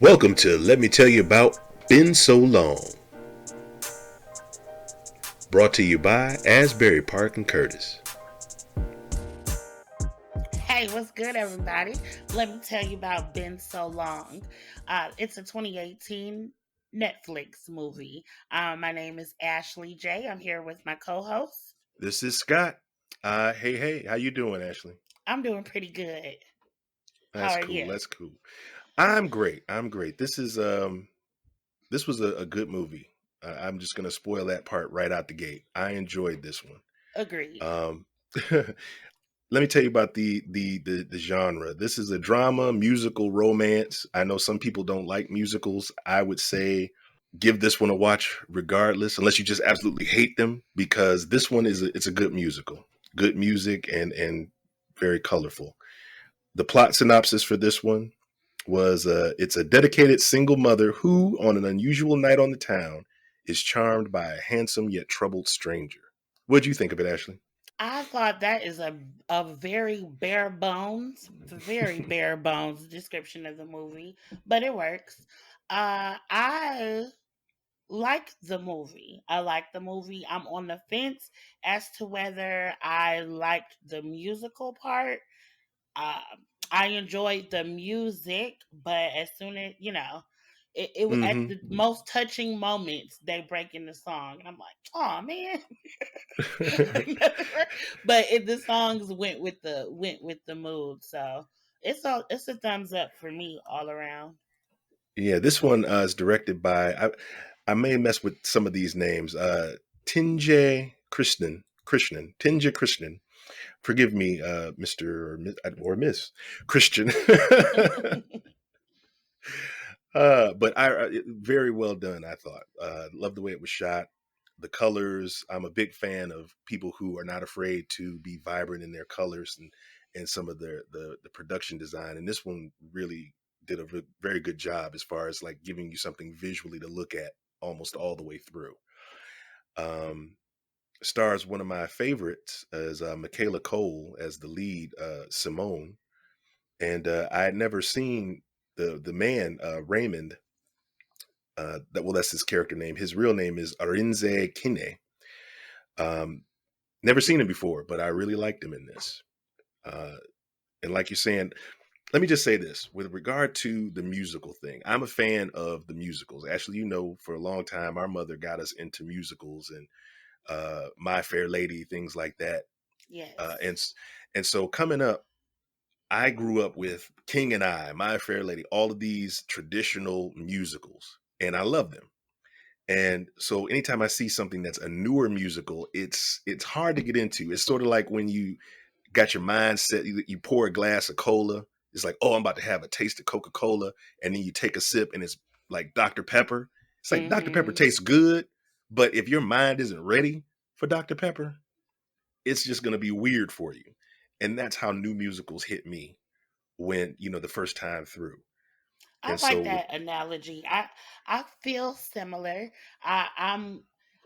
Welcome to Let Me Tell You About Been So Long. Brought to you by Asbury Park and Curtis. Hey, what's good, everybody? Let me tell you about Been So Long. It's a 2018 Netflix movie. My name is Ashley J. I'm here with my co-host. This is Scott. Hey, how you doing, Ashley? I'm doing pretty good. How That's are cool. you? That's cool. I'm great. I'm great. This was a good movie. I'm just gonna spoil that part right out the gate. I enjoyed this one. Agreed. Um, let me tell you about the genre. This is a drama, musical, romance. I know some people don't like musicals. I would say give this one a watch regardless, unless you just absolutely hate them, because this one it's a good musical, good music and very colorful. The plot synopsis for this one was it's a dedicated single mother who, on an unusual night on the town, is charmed by a handsome yet troubled stranger. What'd you think of it, Ashley? I thought that is a very bare bones description of the movie, but it works. I like the movie. I like the movie. I'm on the fence as to whether I liked the musical part. I enjoyed the music, but as soon as it at Mm-hmm. the most touching moments they break in the song, and I'm like, oh man. But the songs went with the mood, so it's a thumbs up for me all around. Yeah, this one is directed by I may mess with some of these names. Tinge Tinge Krishnan. Forgive me, Mister or Miss Christian. But very well done. I thought. Love the way it was shot. The colors. I'm a big fan of people who are not afraid to be vibrant in their colors and some of the production design. And this one really did a very good job as far as like giving you something visually to look at almost all the way through. Um, Stars one of my favorites as Michaela Cole as the lead, Simone, and I had never seen the man Raymond. That's his character name. His real name is Arinze Kene. Um, Never seen him before, but I really liked him in this. Uh, and like you're saying, let me just say this with regard to the musical thing. I'm a fan of the musicals. Actually, for a long time, our mother got us into musicals and My Fair Lady, things like that. Uh, Yes. and s- and so coming up, I grew up with King and I, My Fair Lady, all of these traditional musicals, and I love them. And so anytime I see something that's a newer musical, it's hard to get into. It's sort of like when you got your mind set, you pour a glass of cola. It's like, oh, I'm about to have a taste of Coca-Cola, and then you take a sip, and it's like Dr. Pepper. It's like Dr. Pepper Mhm. tastes good, but if your mind isn't ready for Dr. Pepper, it's just going to be weird for you. And that's how new musicals hit me when the first time through. I And so like with that analogy. I feel similar. I'm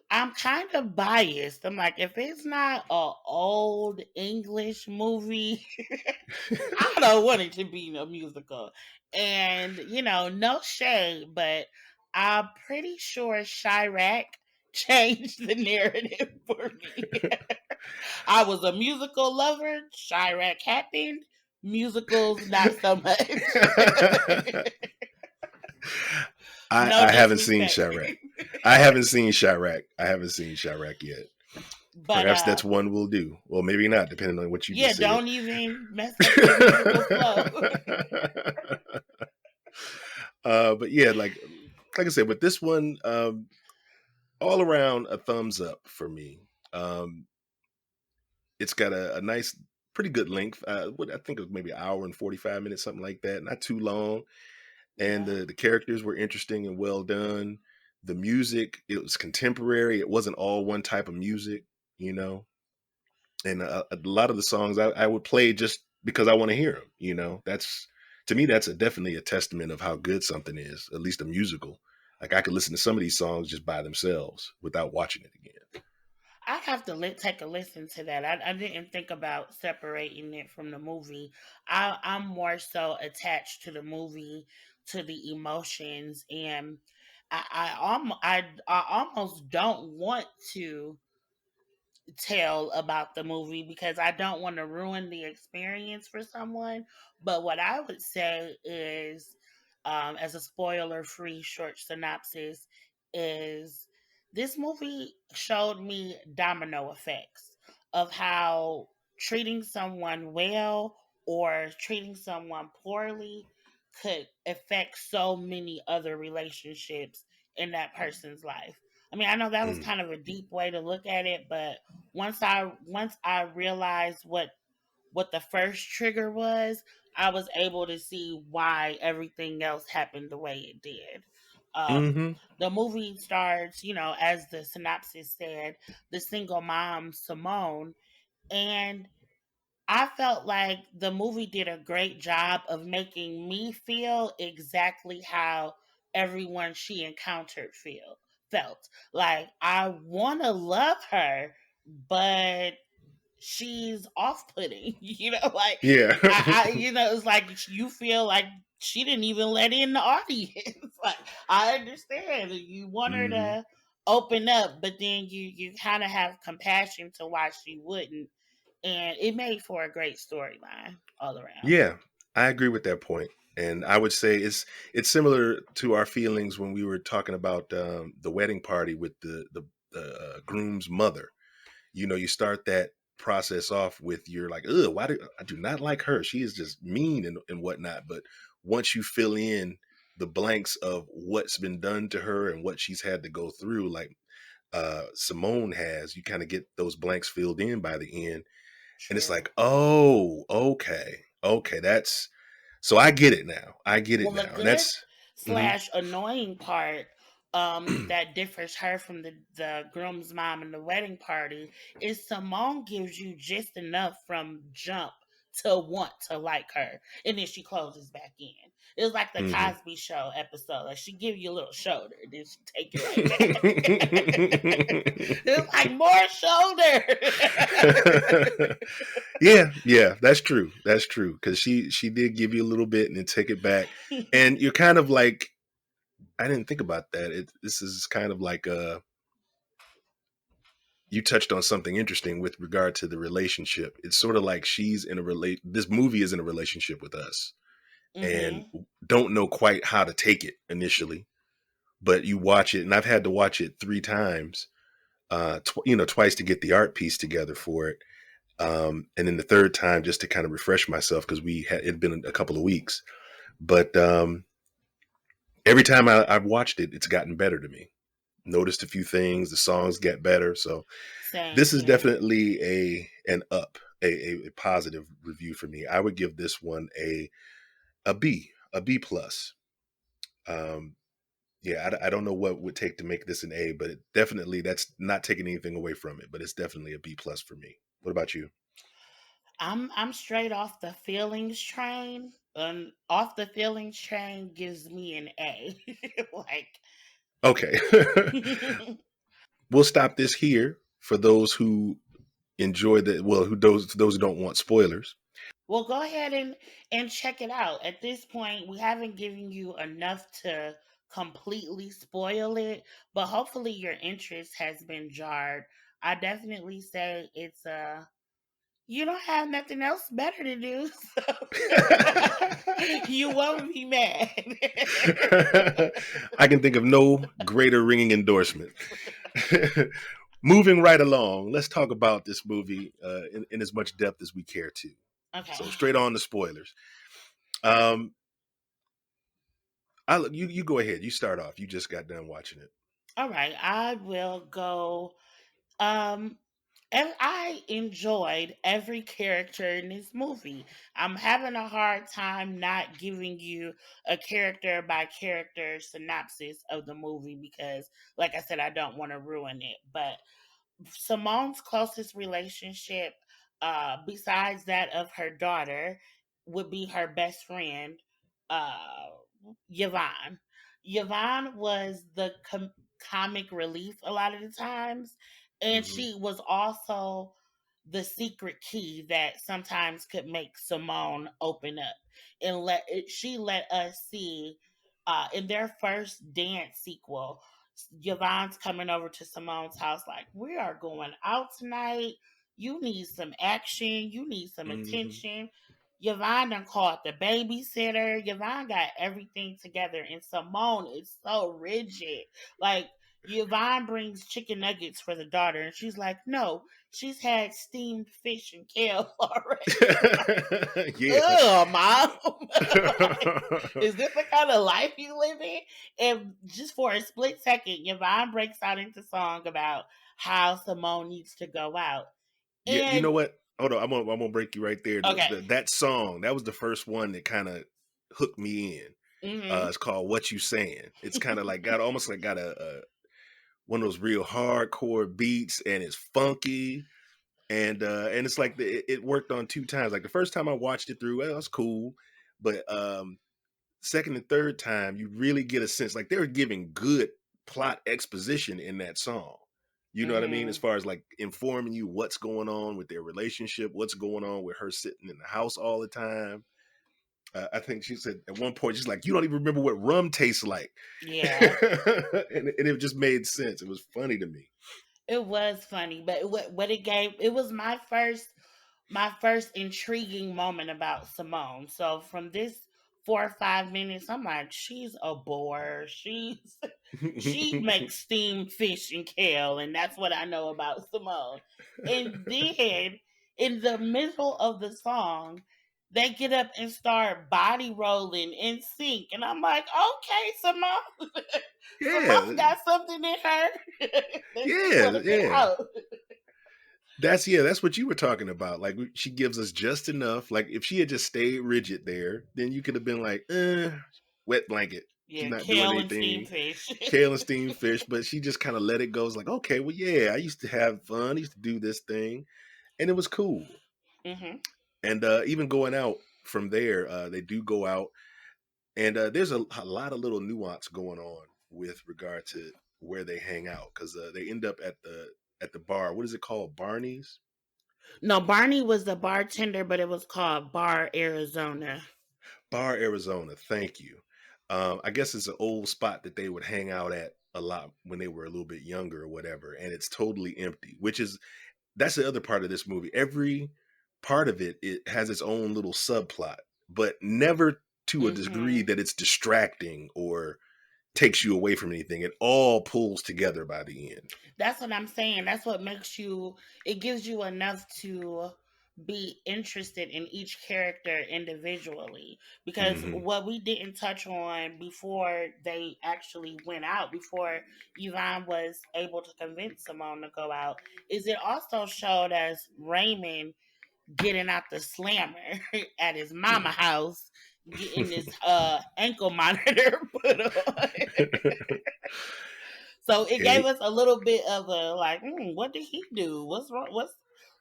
kind of biased. I'm like, if it's not a old English movie, I don't want it to be a musical. And no shade, but I'm pretty sure Chirac changed the narrative for me. I was a musical lover. Chirac happened. Musicals, not so much. No I haven't seen disrespect. Chirac. I haven't seen Chirac. I haven't seen Chirac yet. But Perhaps that's one we'll do. Well, maybe not, depending on what you yeah, just said. don't even mess up your musical flow. But yeah, like I said, with this one, all around a thumbs up for me. Um, it's got a nice, pretty good length. What I think it was maybe an hour and 45 minutes, something like that. Not too long, and Yeah. the characters were interesting and well done. The music, it was contemporary. It wasn't all one type of music, you know. And a lot of the songs I would play just because I want to hear them. That's to me that's definitely a testament of how good something is. At least a musical. Like I could listen to some of these songs just by themselves without watching it again. I have to take a listen to that. I didn't think about separating it from the movie. I'm more so attached to the movie to the emotions, and I almost don't want to tell about the movie because I don't want to ruin the experience for someone. But what I would say is, as a spoiler free short synopsis, is this movie showed me domino effects of how treating someone well or treating someone poorly could affect so many other relationships in that person's life. I mean, I know that was Mm. kind of a deep way to look at it, but once I realized what the first trigger was, I was able to see why everything else happened the way it did. Um, Hmm. the movie starts, as the synopsis said, the single mom Simone, and I felt like the movie did a great job of making me feel exactly how everyone she encountered felt. Like I want to love her, but she's off-putting. Like Yeah. it's like you feel like she didn't even let in the audience. Like I understand you want her Hmm. to open up, but then you kind of have compassion to why she wouldn't, and it made for a great storyline all around. Yeah, I agree with that point, and I would say it's similar to our feelings when we were talking about the wedding party with the groom's mother. You start that process off with you're like, ugh, why do I do not like her? She is just mean and whatnot. But once you fill in the blanks of what's been done to her and what she's had to go through, like Simone has, you kind of get those blanks filled in by the end. And it's True. like, oh, okay. Okay, that's so I get it now. I get it Well, the now. And good that's mhm. slash annoying part, that differs her from the groom's mom and the wedding party is Simone gives you just enough from jump to want to like her, and then she closes back in. It's like the Mhm. Cosby Show episode. Like she give you a little shoulder, then she take it right back. It's like more shoulder. Yeah, yeah, that's true. That's true. Because she did give you a little bit and then take it back. And you're kind of like, I didn't think about that. This is kind of like you touched on something interesting with regard to the relationship. It's sort of like she's in a this movie is in a relationship with us and Hmm. don't know quite how to take it initially, but you watch it, and I've had to watch it 3 times, twice to get the art piece together for it, and then the third time just to kind of refresh myself because we had it'd been a couple of weeks. But every time I've watched it, it's gotten better to me. Noticed a few things, the songs get better, so Same this is here. definitely an up, a positive review for me. I would give this one a B plus. Um, Yeah, I don't know what would take to make this an A, but definitely that's not taking anything away from it, but it's definitely a B plus for me. What about you? I'm straight off the feelings train. And off the feelings train gives me an A. Like Okay. We'll stop this here for those who enjoy the well, who those who don't want spoilers. well, go ahead and check it out. At this point, we haven't given you enough to completely spoil it, but hopefully your interest has been jarred. I definitely say it's a you don't have nothing else better to do, so you won't be mad. I can think of no greater ringing endorsement. Moving right along, let's talk about this movie in as much depth as we care to. Okay. So straight on the spoilers. Um, you go ahead. You start off. You just got done watching it. All right. I will go. Um, and I enjoyed every character in this movie. I'm having a hard time not giving you a character by character synopsis of the movie because, like I said, I don't want to ruin it. But Simone's closest relationship, besides that of her daughter, would be her best friend, uh, Yvonne. Yvonne was the comic relief a lot of the times, and Hmm. she was also the secret key that sometimes could make Simone open up and she let us see. in their first dance sequel, Yvonne's coming over to Simone's house like, we are going out tonight. You need some action. You need some Hmm. attention. Yvonne done called the babysitter. Yvonne got everything together, and Simone is so rigid. Like, Yvonne brings chicken nuggets for the daughter, and she's like, no, she's had steamed fish and kale already. Yeah. Ugh, mom. Like, is this the kind of life you live in? And just for a split second, Yvonne breaks out into song about how Simone needs to go out. Yeah, you know And what? Hold on, I'm gonna break you right there. okay. That song, that was the first one that kind of hooked me in. Hmm. It's called "What You Saying." It's kind of like got almost like got a one of those real hardcore beats, and it's funky, and it's like it worked on two times. Like the first time I watched it through, well, that's cool, but second and third time, you really get a sense like they were giving good plot exposition in that song. You know what I mean? As Hmm. far as like informing you what's going on with their relationship, what's going on with her sitting in the house all the time. I think she said at one point, she's like, "You don't even remember what rum tastes like," Yeah, and it just made sense. It was funny to me. it was funny, but what it gave, it was my first intriguing moment about Simone. So from this 4 or 5 minutes, I'm like, she's a bore. She makes steamed fish and kale, and that's what I know about Simone. And then in the middle of the song, they get up and start body rolling in sync, and I'm like, okay, Simone, Yeah, Simone got something in her that she want yeah, to get yeah. out. That's what you were talking about. Like she gives us just enough. Like if she had just stayed rigid there, then you could have been like, wet blanket. She's Yeah, not doing kale and steamed anything. fish. Kale and steamed fish, but she just kind of let it go. It's like, okay, well, yeah, I used to have fun. I used to do this thing, and it was cool. Hmm. And even going out from there, they do go out, and there's a lot of little nuance going on with regard to where they hang out because they end up at the bar. What is it called? Barney's. No, Barney was the bartender, but it was called Bar Arizona. Bar, Arizona. Thank you. I guess it's an old spot that they would hang out at a lot when they were a little bit younger or whatever, and it's totally empty. Which is that's the other part of this movie. Every part of it has its own little subplot, but never to a degree Hmm. that it's distracting or takes you away from anything. It all pulls together by the end. That's what I'm saying. That's what makes you, it gives you enough to be interested in each character individually. Because Hmm. what we didn't touch on before they actually went out, before Yvonne was able to convince Simone to go out, is it also showed us Raymond getting out the slammer at his mama house, getting this ankle monitor put on. So it Yeah, gave us a little bit of a like, what did he do? What's wrong?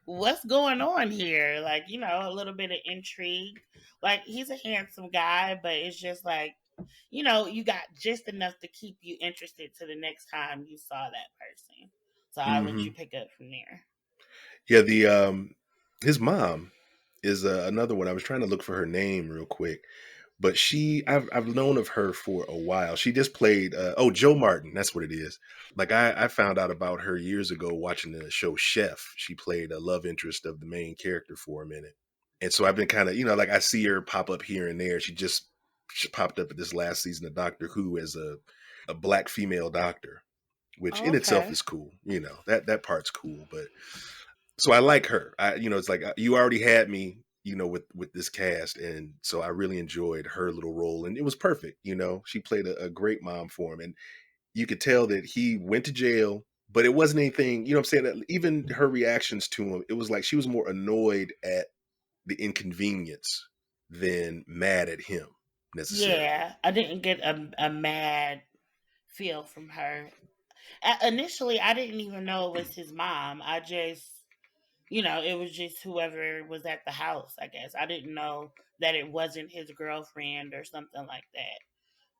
What's going on here? Like, a little bit of intrigue. Like, he's a handsome guy, but it's just like, you got just enough to keep you interested to the next time you saw that person. So I'll let you hmm pick up from there. yeah. The his mom is another one. I was trying to look for her name real quick, but I've known of her for a while. She just played Joe Martin. That's what it is. Like I found out about her years ago watching the show Chef. She played a love interest of the main character for a minute, and so I've been kind of like I see her pop up here and there. She popped up at this last season of Doctor Who as a black female doctor, which in itself Okay. is cool. That part's cool, but so I like her. It's like you already had me, with this cast, and so I really enjoyed her little role, and it was perfect. She played a great mom for him, and you could tell that he went to jail, but it wasn't anything. You know what I'm saying? That even her reactions to him, it was like she was more annoyed at the inconvenience than mad at him necessarily. Yeah, I didn't get a mad feel from her. Initially, I didn't even know it was his mom. I just, it was just whoever was at the house, I guess. I didn't know that it wasn't his girlfriend or something like that.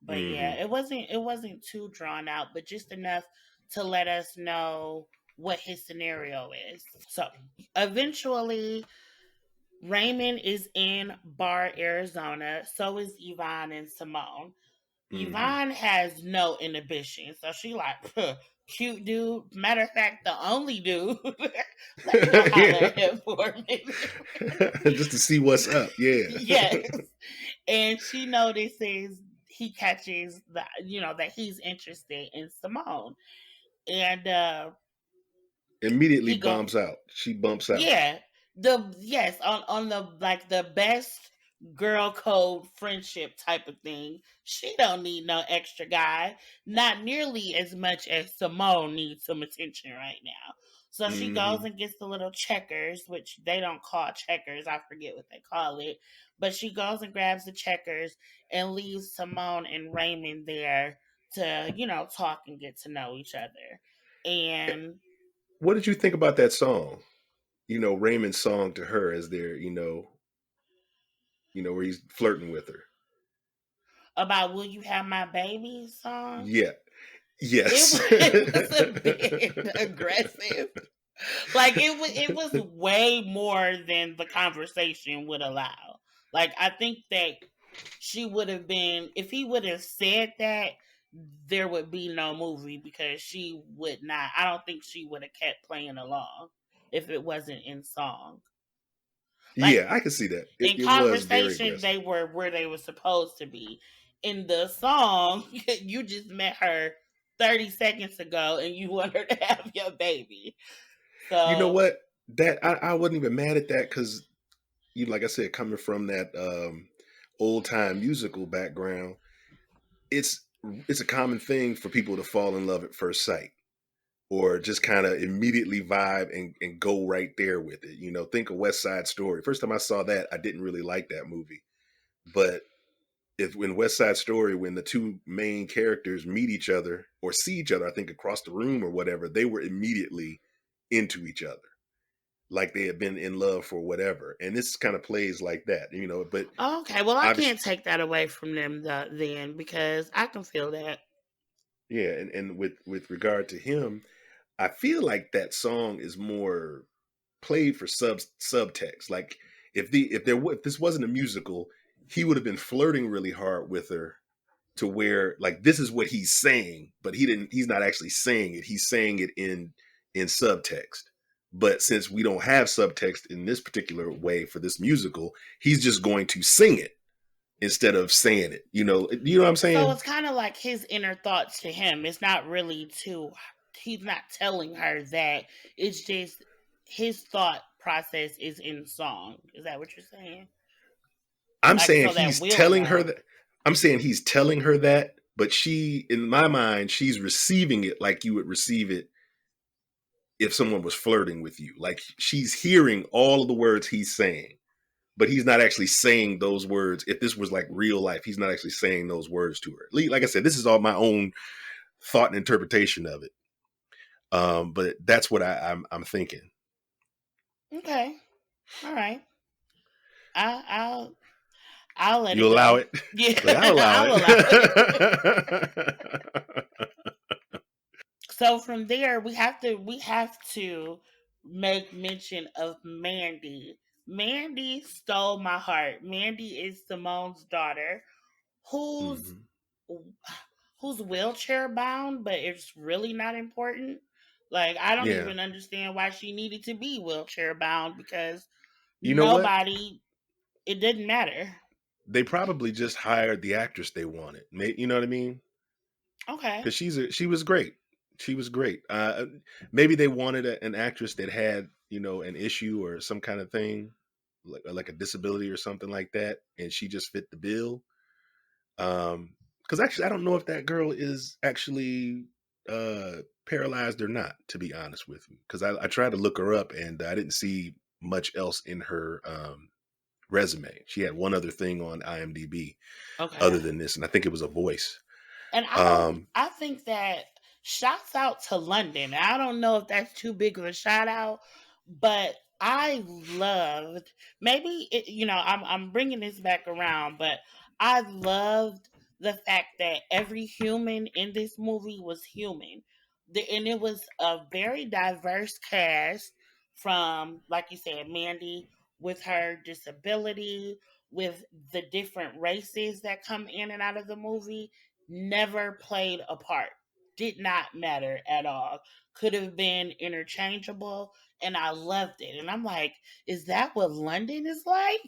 But yeah, Hmm. it wasn't too drawn out, but just enough to let us know what his scenario is. So eventually Raymond is in Bar, Arizona. So is Yvonne and Simone. Hmm. Yvonne has no inhibition, so she like, "Huh, cute dude. Matter of fact, the only dude. Let me go holler Yeah. at him for a minute." Just to see what's up. Yeah. Yes, and she notices he catches that he's interested in Simone, and Immediately he go bombs out. She bumps out. yeah. On the like the best girl code friendship type of thing. She don't need no extra guy. Not nearly as much as Simone needs some attention right now. So she goes Hmm. and gets the little checkers, which they don't call checkers. I forget what they call it. But she goes and grabs the checkers and leaves Simone and Raymond there to, talk and get to know each other. And What did you think about that song? Raymond's song to her as they're, where he's flirting with her. about "Will You Have My Baby" song. Yeah. It Yes. it was a bit aggressive. Like it was way more than the conversation would allow. Like I think that she would have been if he would have said that there would be no movie because she would not. I don't think she would have kept playing along if it wasn't in song. Like Yeah, I can see that. It, in it was very conversation aggressive. they were where they were supposed to be. In the song, you just met her 30 seconds ago and you want her to have your baby. You know So, what? That I wasn't even mad at that because like I said, coming from that old time musical background, it's it's a common thing for people to fall in love at first sight or just kind of immediately vibe and go right there with it. Think of West Side Story. First time I saw that, I didn't really like that movie. But if in West Side Story, when the two main characters meet each other or see each other, I think across the room or whatever, they were immediately into each other, like they had been in love for whatever. And this kind of plays like that. But okay, well, I obviously, can't take that away from them then because I can feel that. yeah. And with regard to him, I feel like that song is more played for subtext. Like if this wasn't a musical, he would have been flirting really hard with her to where like this is what he's saying, but he's not actually saying it. He's saying it in subtext. But since we don't have subtext in this particular way for this musical, he's just going to sing it instead of saying it. You know what I'm So saying? it's kind of like his inner thoughts to him. It's not really he's not telling her that. It's just his thought process is in song. Is that what you're saying? I'm Like, saying so that he's we'll telling her know. that I'm saying he's telling her that, but she in my mind, she's receiving it like you would receive it if someone was flirting with you. Like she's hearing all of the words he's saying, but he's not actually saying those words. If this was like real life, he's not actually saying those words to her. Like I said, this is all my own thought and interpretation of it. But that's what I'm thinking. Okay. All right. I, I'll I'll let You it allow go. it? Yeah, Like I'll allow I'll allow it. it. So from there, we have to make mention of Mandy. Mandy stole my heart. Mandy is Simone's daughter, who's Hmm. who's wheelchair bound, but it's really not important. Like I don't Yeah. even understand why she needed to be wheelchair bound because You know what? nobody. It didn't matter. They probably just hired the actress they wanted. You know what I mean? Okay. Because she was great. She was great. Maybe they wanted an actress that had an issue or some kind of thing, like a disability or something like that, and she just fit the bill. Because actually, I don't know if that girl is actually paralyzed or not. To be honest with you, because I tried to look her up and I didn't see much else in her resume. She had one other thing on IMDb Okay. other than this, and I think it was a voice. And Um, I think that shouts out to London. I don't know if that's too big of a shout out, but I loved I'm bringing this back around, but I loved the fact that every human in this movie was human. And it was a very diverse cast from, like you said, Mandy with her disability, with the different races that come in and out of the movie. never played a part. Did not matter at all. Could have been interchangeable, and I loved it. And I'm like, is that what London is like?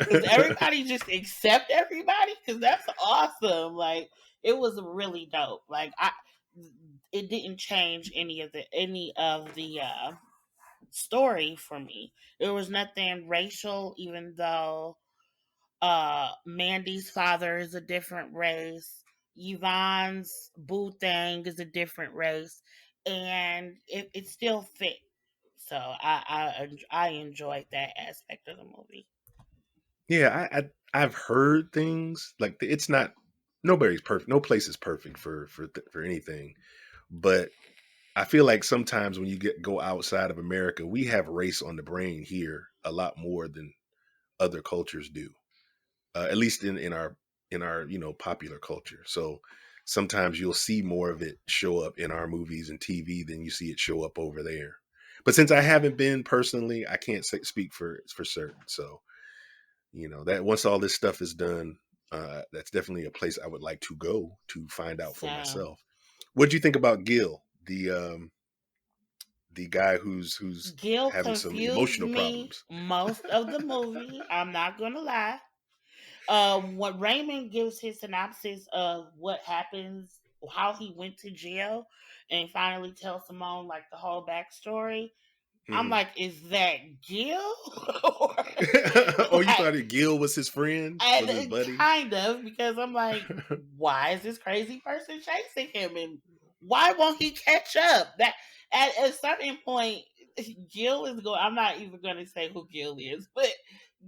Does everybody just accept everybody? Because that's awesome. Like, it was really dope. Like, it didn't change any of the story for me. There was nothing racial, even though Mandy's father is a different race. Yvonne's boo thing is a different race, and it still fit. So I enjoyed that aspect of the movie. Yeah, I've heard things like it's not nobody's perfect. No place is perfect for anything. But I feel like sometimes when you go outside of America, we have race on the brain here a lot more than other cultures do. At least in our popular culture. So sometimes you'll see more of it show up in our movies and TV than you see it show up over there. But since I haven't been personally, I can't speak for certain. So that once all this stuff is done, that's definitely a place I would like to go to find out for So myself. What do you think about Gil, the guy who's Gil having some confused emotional me problems? most of the movie. I'm not gonna lie. When Raymond gives his synopsis of what happens, how he went to jail, and finally tells Simone like the whole backstory, I'm Mhm. like, is that Gil? Oh, you Like, thought Gil was his friend? Was his buddy? kind of, because I'm like, why is this crazy person chasing him, and why won't he catch up? That at a certain point, Gil is going. I'm not even going to say who Gil is, but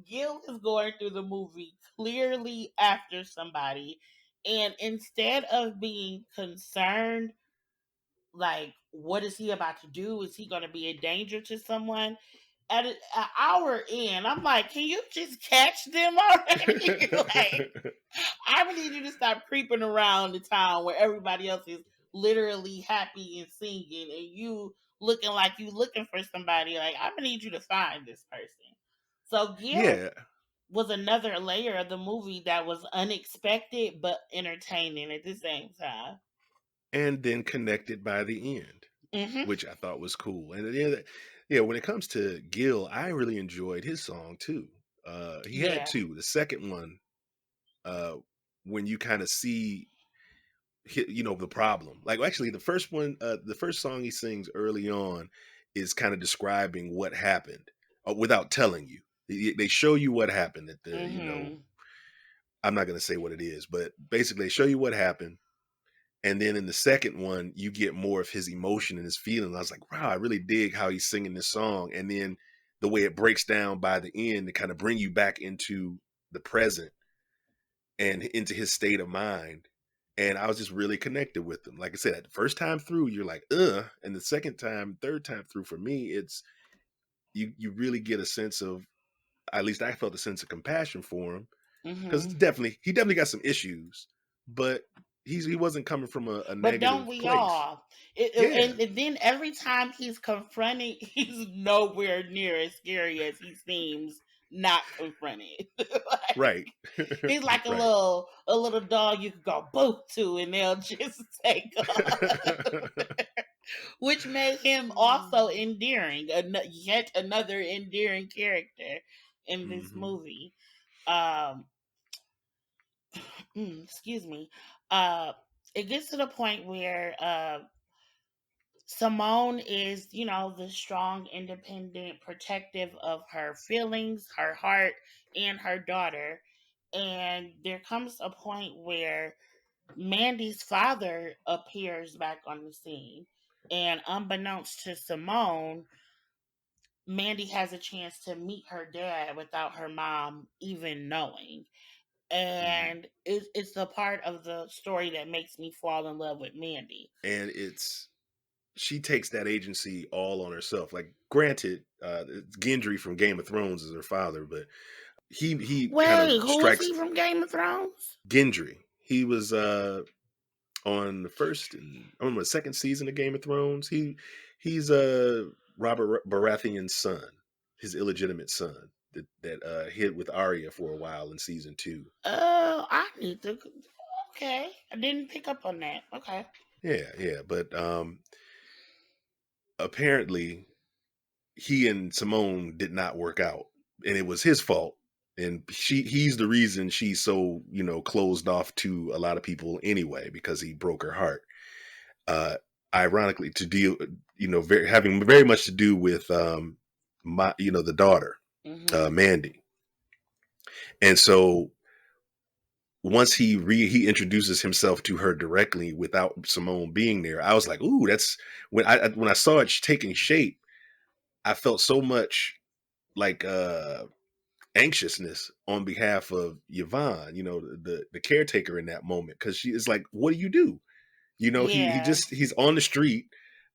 Gil is going through the movie clearly after somebody, and instead of being concerned, like, what is he about to do? Is he going to be a danger to someone? At an hour in, I'm like, can you just catch them already? Like, I need you to stop creeping around the town where everybody else is literally happy and singing, and you looking like you looking for somebody. Like, I'm gonna need you to find this person. So Gil Yeah, was another layer of the movie that was unexpected but entertaining at the same time. and then connected by the end, Hmm. which I thought was cool. And yeah, when it comes to Gil, I really enjoyed his song too. He had Yeah. two. The second one, uh, when you kind of see the problem. Like actually the first one, the first song he sings early on is kind of describing what happened without telling you. They show you what happened at Hmm. I'm not going to say what it is, but basically they show you what happened. And then in the second one, you get more of his emotion and his feeling. I was like, wow, I really dig how he's singing this song. And then the way it breaks down by the end to kind of bring you back into the present and into his state of mind. And I was just really connected with him. Like I said, the first time through, you're like, and the second time, third time through, for me, it's you really get a sense of, at least I felt a sense of compassion for him because Hmm. he definitely got some issues, but he wasn't coming from a But don't negative we place. all? Yeah, And then every time he's confronted, he's nowhere near as scary as he seems not confronted. Like, right, he's like right. a little dog you could go boot to, and they'll just take off, which made him also endearing. Yet another endearing character in this Hmm. movie. Um, excuse me. It gets to the point where Simone is, the strong, independent, protective of her feelings, her heart, and her daughter. And there comes a point where Mandy's father appears back on the scene. And unbeknownst to Simone, Mandy has a chance to meet her dad without her mom even knowing. Hmm. And it's the part of the story that makes me fall in love with Mandy. And she takes that agency all on herself. Like, granted, it's Gendry from Game of Thrones is her father, but he kind of Wait, who is strikes he from Game of Thrones? Gendry. He was on the first and I remember the second season of Game of Thrones. He's Robert Baratheon's son, his illegitimate son that hid with Arya for a while in season two. Oh, I need to. Okay, I didn't pick up on that. Okay. Yeah, yeah. But apparently he and Simone did not work out, and it was his fault. And he's the reason she's so, closed off to a lot of people anyway, because he broke her heart. Uh, Ironically, to deal, having very much to do with the daughter, Mm-hmm. Mandy. And so once he introduces himself to her directly without Simone being there, I was like, ooh, that's when I saw it taking shape. I felt so much like anxiousness on behalf of Yvonne, the caretaker in that moment, because she is like, what do you do? Yeah. He's on the street.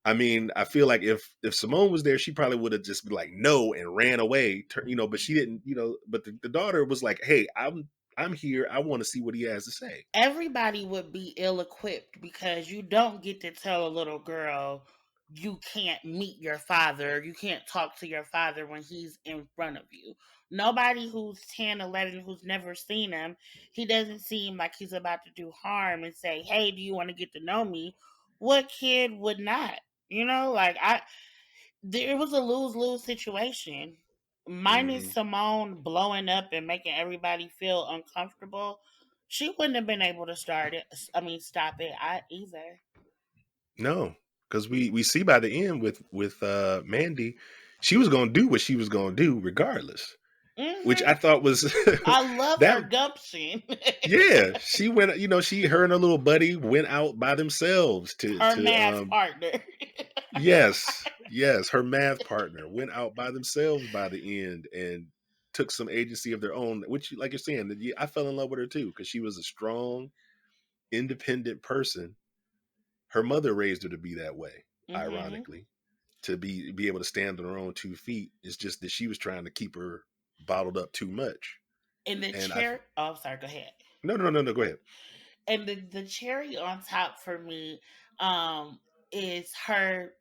I mean, I feel like if Simone was there, she probably would have just been like no and ran away. But she didn't. But the daughter was like, "Hey, I'm here. I want to see what he has to say." Everybody would be ill equipped because you don't get to tell a little girl you can't meet your father, you can't talk to your father when he's in front of you. Nobody who's 10, 11, who's never seen him, he doesn't seem like he's about to do harm and say, "Hey, do you want to get to know me?" What kid would not? Like it was a lose lose situation. Minus Hmm. Simone blowing up and making everybody feel uncomfortable, she wouldn't have been able to start it. I mean, stop it. I either. No, because we see by the end with Mandy, she was gonna do what she was gonna do regardless, which I Hmm. thought was I love that. her gumption. Yeah, she went. Her and her little buddy went out by themselves to Her to math um partner. Yes, yes, her math partner went out by themselves by the end and took some agency of their own, which, like you're saying, I fell in love with her too because she was a strong, independent person. Her mother raised her to be that way, Hmm. ironically, to be able to stand on her own 2 feet. It's just that she was trying to keep her bottled up too much. And the And I, cherry. Oh, sorry. Go ahead. no, no, no, no, go ahead. And the cherry on top for me, um, is her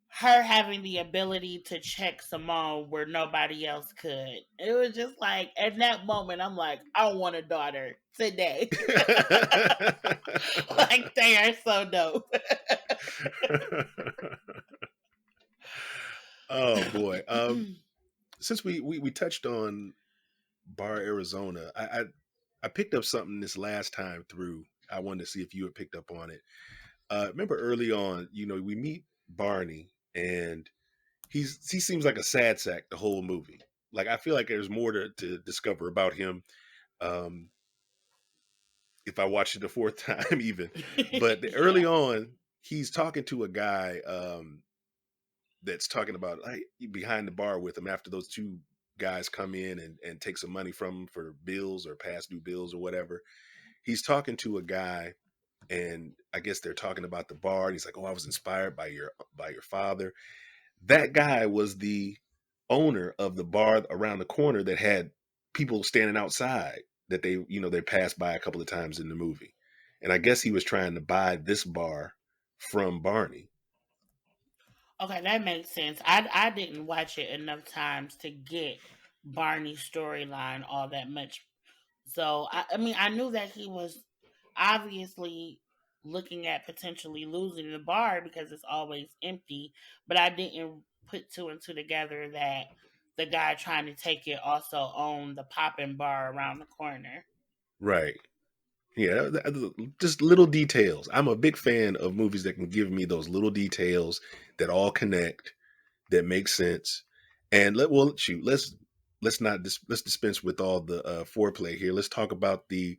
having the ability to check Simone where nobody else could. It was just like at that moment, I'm like, I want a daughter today. Like they are so dope. Oh boy. Since we touched on Bar Arizona, I picked up something this last time through. I wanted to see if you had picked up on it. Remember early on, we meet Barney, and he seems like a sad sack the whole movie. Like I feel like there's more to discover about him, um, if I watched it a fourth time even. But early Yeah. on, he's talking to a guy that's talking about like, behind the bar with him after those two guys come in and take some money from him for bills or past due bills or whatever. He's talking to a guy, and I guess they're talking about the bar, and he's like, "Oh, I was inspired by your father." That guy was the owner of the bar around the corner that had people standing outside that they passed by a couple of times in the movie. And I guess he was trying to buy this bar from Barney. Okay, that makes sense. I didn't watch it enough times to get Barney's storyline all that much. So I mean I knew that he was obviously looking at potentially losing the bar because it's always empty, but I didn't put two and two together that the guy trying to take it also owned the poppin' bar around the corner. Right. Yeah, just little details. I'm a big fan of movies that can give me those little details that all connect, that make sense. And let's not let's dispense with all the foreplay here. Let's talk about the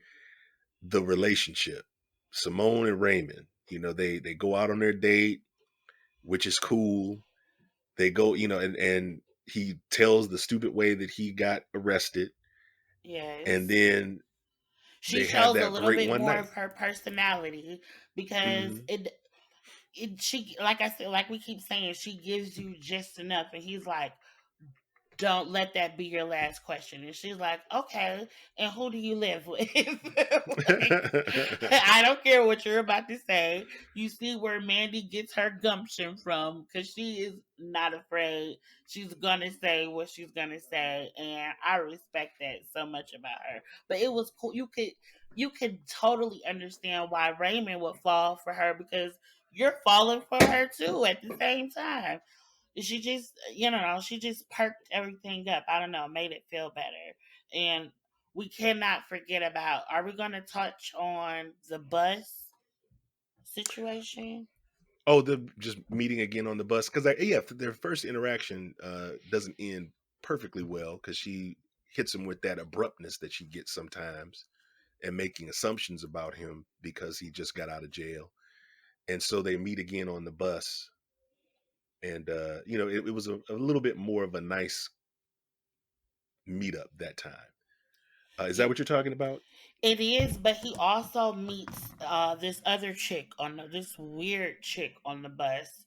relationship. Simone and Raymond. They go out on their date, which is cool. They go, and he tells the stupid way that he got arrested, and Yes. then She they have shows a that little great bit one more night. of her personality because Hmm. she, like I said, like we keep saying, she gives you just enough, and he's like, don't let that be your last question. And she's like, okay, and who do you live with? Like, I don't care what you're about to say. You see where Mandy gets her gumption from because she is not afraid. She's going to say what she's going to say. And I respect that so much about her. But it was cool. you can totally understand why Raymond would fall for her, because you're falling for her too at the same time. She just, she just perked everything up. I don't know, made it feel better. And we cannot forget about, are we going to touch on the bus situation? Oh, the just meeting again on the bus because yeah, their first interaction doesn't end perfectly well because she hits him with that abruptness that she gets sometimes and making assumptions about him because he just got out of jail. And so they meet again on the bus, and it was a little bit more of a nice meetup that time. Is that Yeah, what you're talking about? it is, but he also meets this other chick this weird chick on the bus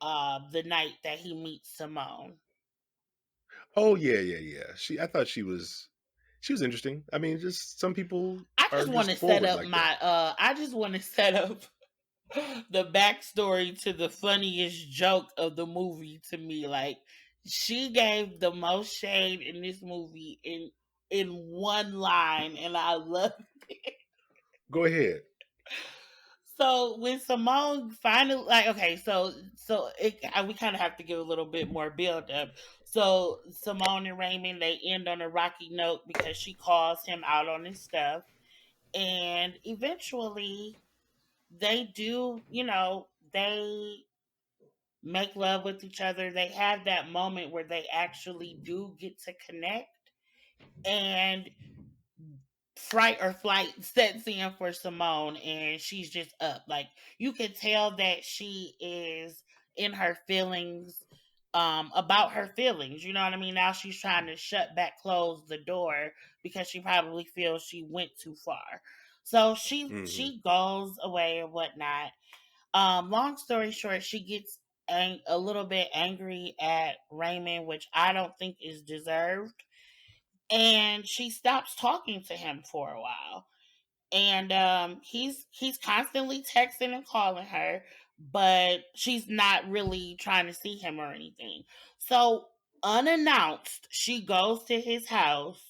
the night that he meets Simone. Oh yeah, yeah, yeah. I thought she was interesting. I mean, just some people I are just want to just set forward up like that. I just want to set up the backstory to the funniest joke of the movie to me. Like, she gave the most shade in this movie in one line, and I love it. Go ahead. So when Simone finally, like, okay, we kind of have to give a little bit more build up. So Simone and Raymond, they end on a rocky note because she calls him out on his stuff, and eventually they do, they make love with each other. They have that moment where they actually do get to connect, and fright or flight sets in for Simone, and she's just up. Like, you can tell that she is in her feelings, about her feelings. You know what I mean? Now she's trying to close the door because she probably feels she went too far. So Hmm. she goes away or whatnot. Long story short, she gets a little bit angry at Raymond, which I don't think is deserved, and she stops talking to him for a while. And he's constantly texting and calling her, but she's not really trying to see him or anything. So unannounced, she goes to his house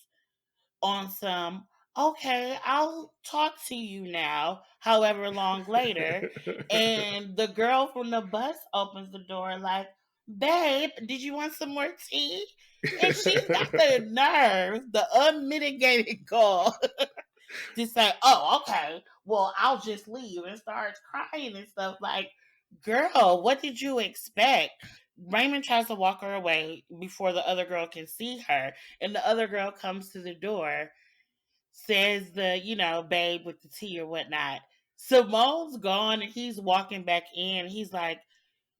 on some, okay, I'll talk to you now, however long later. And the girl from the bus opens the door like, babe, did you want some more tea? And she's got the nerve, the unmitigated gall to say, oh, okay, well, I'll just leave, and starts crying and stuff. Like, girl, what did you expect? Raymond tries to walk her away before the other girl can see her, and the other girl comes to the door, says babe with the tea or whatnot. Simone's gone, and he's walking back in. He's like,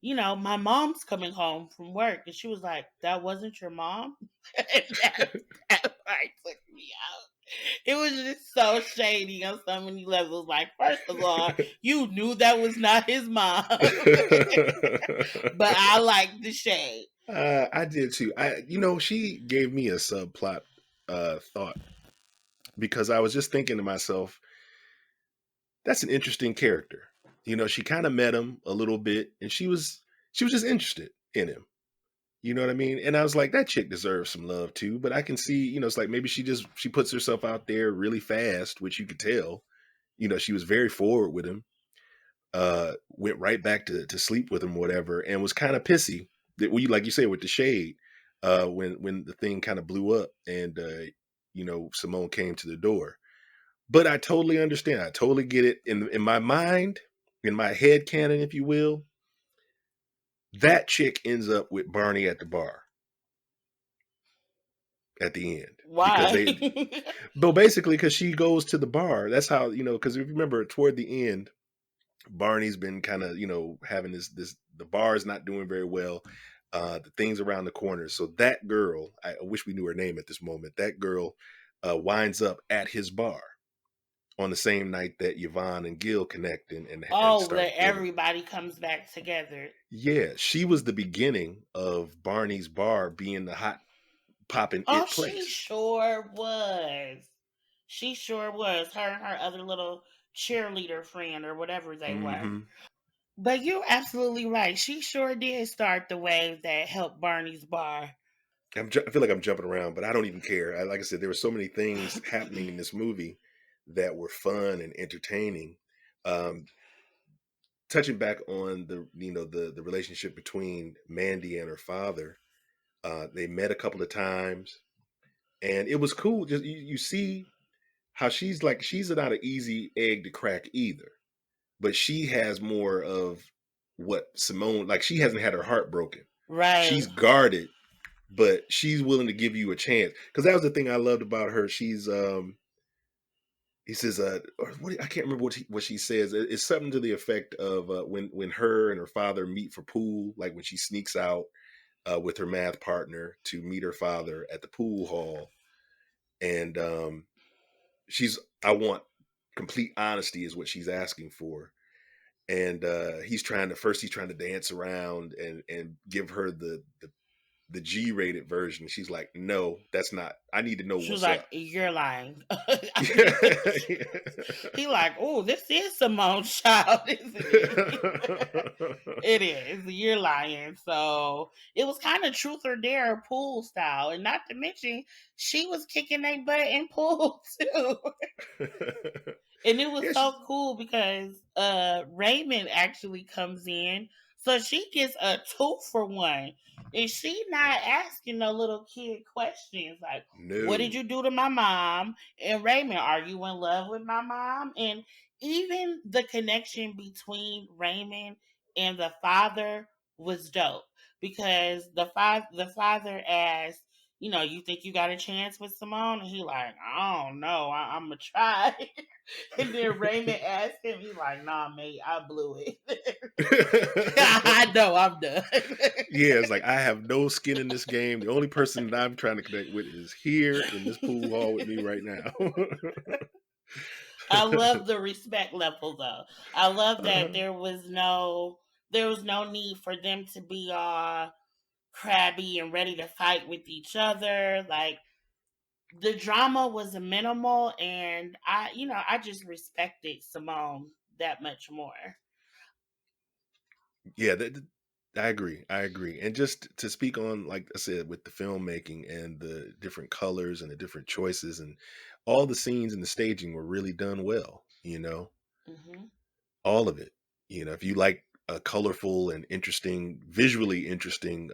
my mom's coming home from work. And she was like, that wasn't your mom? And that part took me out. It was just so shady on so many levels. Like, first of all, you knew that was not his mom. But I like the shade. I did too. She gave me a subplot thought because I was just thinking to myself, that's an interesting character. She kind of met him a little bit, and she was just interested in him. You know what I mean? And I was like, that chick deserves some love too. But I can see, it's like maybe she puts herself out there really fast, which you could tell. She was very forward with him. Went right back to sleep with him, whatever, and was kind of pissy that we, like you say, with the shade, when the thing kind of blew up, and Simone came to the door. But I totally understand. I totally get it. In my mind, in my head canon, if you will, that chick ends up with Barney at the bar at the end because Why? but basically because she goes to the bar. That's how because if you remember toward the end, Barney's been kind of having this the bar is not doing very well. The things around the corner. So that girl, I wish we knew her name at this moment. That girl winds up at his bar on the same night that Yvonne and Gil connect and Oh, start that dating. everybody comes back together. Yeah, she was the beginning of Barney's bar being the hot popping Oh, it she place. sure was. She sure was. Her and her other little cheerleader friend or whatever they were. Hmm. But you're absolutely right. She sure did start the wave that helped Barney's bar. I feel like I'm jumping around, but I don't even care. Like I said, there were so many things happening in this movie that were fun and entertaining. Um, Touching back on the relationship between Mandy and her father, they met a couple of times, and it was cool. Just you see how she's not an easy egg to crack either, but she has more of what Simone, like, she hasn't had her heart broken. Right. She's guarded, but she's willing to give you a chance. Because that was the thing I loved about her. She's he says, or what, I can't remember what she says. It's something to the effect of when her and her father meet for pool, like when she sneaks out with her math partner to meet her father at the pool hall, and she's I want complete honesty is what she's asking for, and he's trying to dance around and give her the G-rated version. She's like, no, that's not. I need to know She was what's like, up. "You're lying." Yeah. He like, "Oh, this is Simone's child, isn't it?" It is. You're lying. So it was kind of truth or dare pool style, and not to mention she was kicking their butt in pool too. And it was Yeah, so cool because Raymond actually comes in. So she gets a 2 for 1. And she not asking no little kid questions like, what did no. you do to my mom? And Raymond, are you in love with my mom? And even the connection between Raymond and the father was dope because the father asked, you think you got a chance with Simone? And he like, I don't know. I'm gonna try. And then Raymond asked him, he's like, nah, mate, I blew it. I know I'm done. Yeah, it's like, I have no skin in this game. The only person that I'm trying to connect with is here in this pool hall with me right now. I love the respect level though. I love that Uh, there was no need for them to be crabby and ready to fight with each other. Like the drama was minimal and I just respected Simone that much more. yeah, I agree. I agree. And just to speak on, like I said, with the filmmaking and the different colors and the different choices and all the scenes and the staging were really done well, Hmm. all of it. If you like a colorful and interesting, visually interesting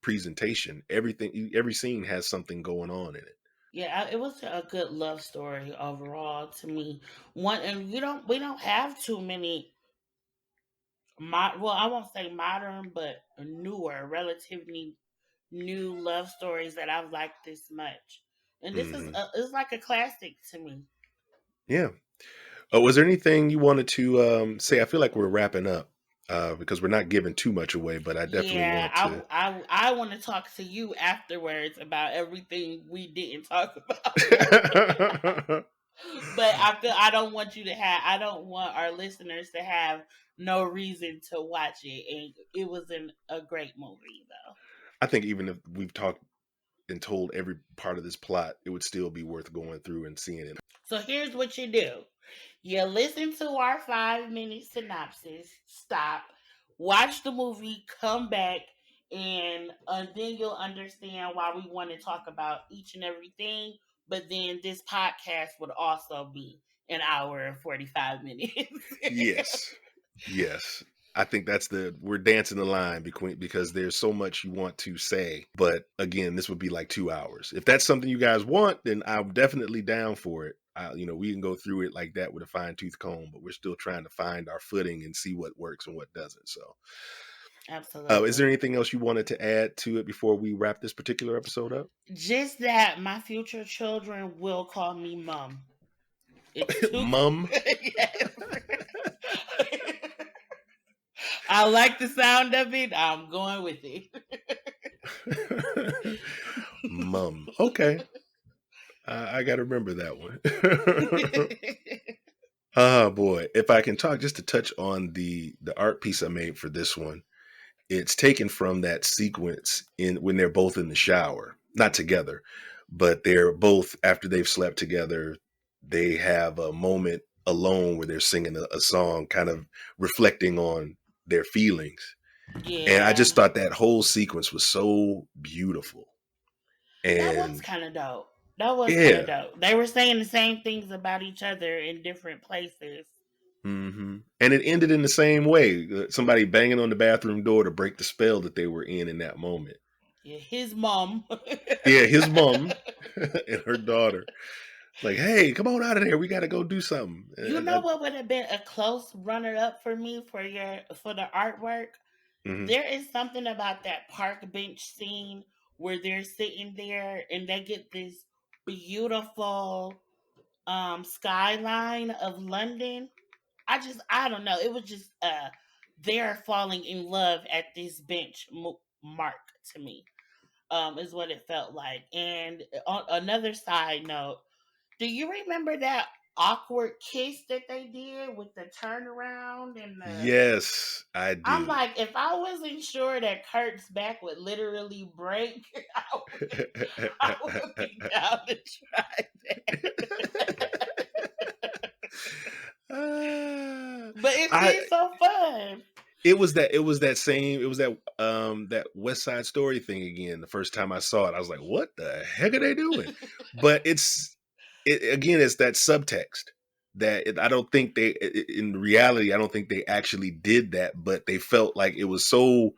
presentation, every scene has something going on in it. Yeah, it was a good love story overall to me. One, and we don't have too many well, I won't say modern, but newer, relatively new love stories that I've liked this much. And this Hmm. it's like a classic to me. Yeah. Was there anything you wanted to say? I feel like we're wrapping up because we're not giving too much away, but I definitely Yeah, want to. I want to talk to you afterwards about everything we didn't talk about. But I don't want you to have I don't want our listeners to have no reason to watch it. And it was a great movie though. I think even if we've talked and told every part of this plot, it would still be worth going through and seeing it. So here's what you do. You listen to our 5 minute synopsis, stop, watch the movie, come back, and then you'll understand why we want to talk about each and everything. But then this podcast would also be an hour and 45 minutes. Yes. Yes. I think we're dancing the line because there's so much you want to say. But again, this would be like 2 hours. If that's something you guys want, then I'm definitely down for it. We can go through it like that with a fine tooth comb, but we're still trying to find our footing and see what works and what doesn't. So, is there Absolutely. anything else you wanted to add to it before we wrap this particular episode up? Just that my future children will call me mom. It's too. Mum. Yes. I like the sound of it. I'm going with it. Mum. Okay. I got to remember that one. Oh boy, if I can talk just to touch on the art piece I made for this one, it's taken from that sequence in when they're both in the shower, not together, but they're both after they've slept together. They have a moment alone where they're singing a song, kind of reflecting on their feelings. And I Yeah, just thought that whole sequence was so beautiful. that was And kind of dope. That was kind of Yeah. dope. They were saying the same things about each other in different places. And it ended in the same way. Somebody banging on the bathroom door to break the spell that they were in that moment. Yeah, his mom. Yeah, his mom and her daughter. Like, hey, come on out of there. We got to go do something. You know what would have been a close runner up for me for the artwork? Mhm. There is something about that park bench scene where they're sitting there and they get this beautiful skyline of London. I don't know. It was just they're falling in love at this bench mark to me. Is what it felt like. And on another side note, do you remember that awkward kiss that they did with the turnaround and the? Yes, I I'm do. like, if I wasn't sure that Kurt's back would literally break, I would be down to try that. Uh, But it I seems so fun. it was that West Side Story thing again. The first time I saw it, I was like, "What the heck are they doing?" But it's that subtext I don't think in reality, I don't think they actually did that, but they felt like it was so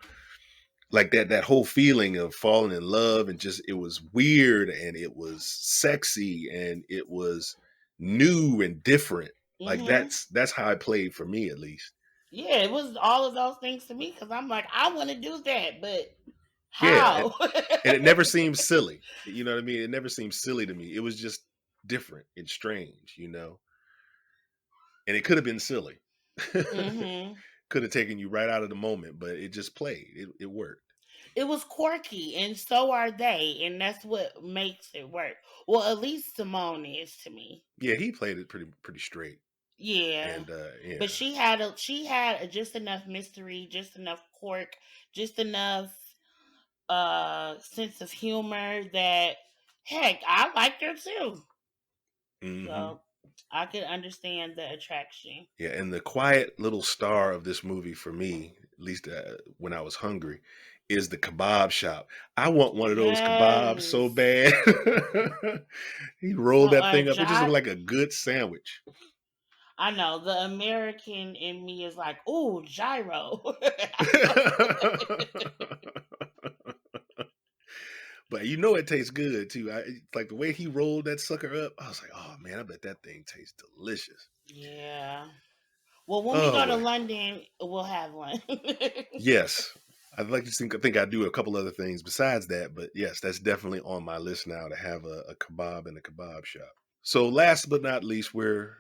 like that whole feeling of falling in love, and just it was weird and it was sexy and it was new and different. Like Hmm. that's how it played for me, at least. Yeah, it was all of those things to me because I'm like, I want to do that, but Yeah, how? and it never seemed silly. You know what I mean? It never seemed silly to me. It was just different and strange, and it could have been silly. Hmm. Could have taken you right out of the moment, but it just played. It worked. It was quirky, and so are they, and that's what makes it work. Well, at least Simone is to me. Yeah, he played it pretty straight. Yeah, And but yeah. she had just enough mystery, just enough quirk, just enough sense of humor that heck, I liked her too. Hmm. So I could understand the attraction. Yeah, and the quiet little star of this movie for me, at least when I was hungry, is the kebab shop. I want one of those kebabs so Yes. bad. He So rolled that thing up. It just looked like a good sandwich. I know the American in me is like, ooh, gyro. But it tastes good too. It's like the way he rolled that sucker up. I was like, oh man, I bet that thing tastes delicious. Yeah. Well, when we Oh go to boy. London, we'll have one. Yes. I think I do a couple other things besides that, but yes, that's definitely on my list now to have a kebab in a kebab shop. So last but not least, we're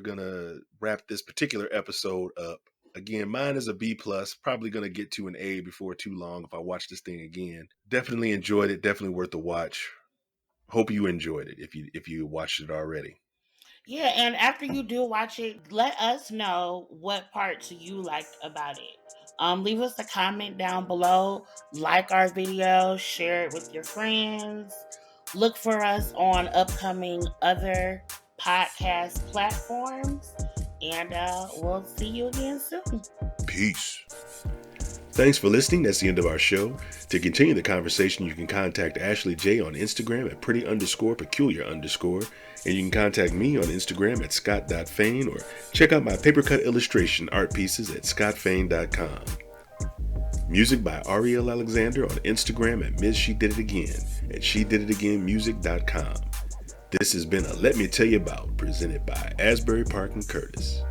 gonna wrap this particular episode up. Again, mine is a B plus, probably gonna get to an A before too long if I watch this thing again. Definitely enjoyed it, definitely worth the watch. Hope you enjoyed it if you watched it already. Yeah, and after you do watch it, let us know what parts you liked about it. Leave us a comment down below, like our video, share it with your friends. Look for us on upcoming other podcast platforms, and we'll see you again soon. Peace. Thanks for listening. That's the end of our show. To continue the conversation, you can contact Ashley J on Instagram at pretty_peculiar_. And you can contact me on Instagram at scott.fain, or check out my papercut illustration art pieces at scottfain.com. Music by Arielle Alexander on Instagram at Ms. She Did It Again at shediditagainmusic.com. This has been a Let Me Tell You About, presented by Asbury Park and Curtis.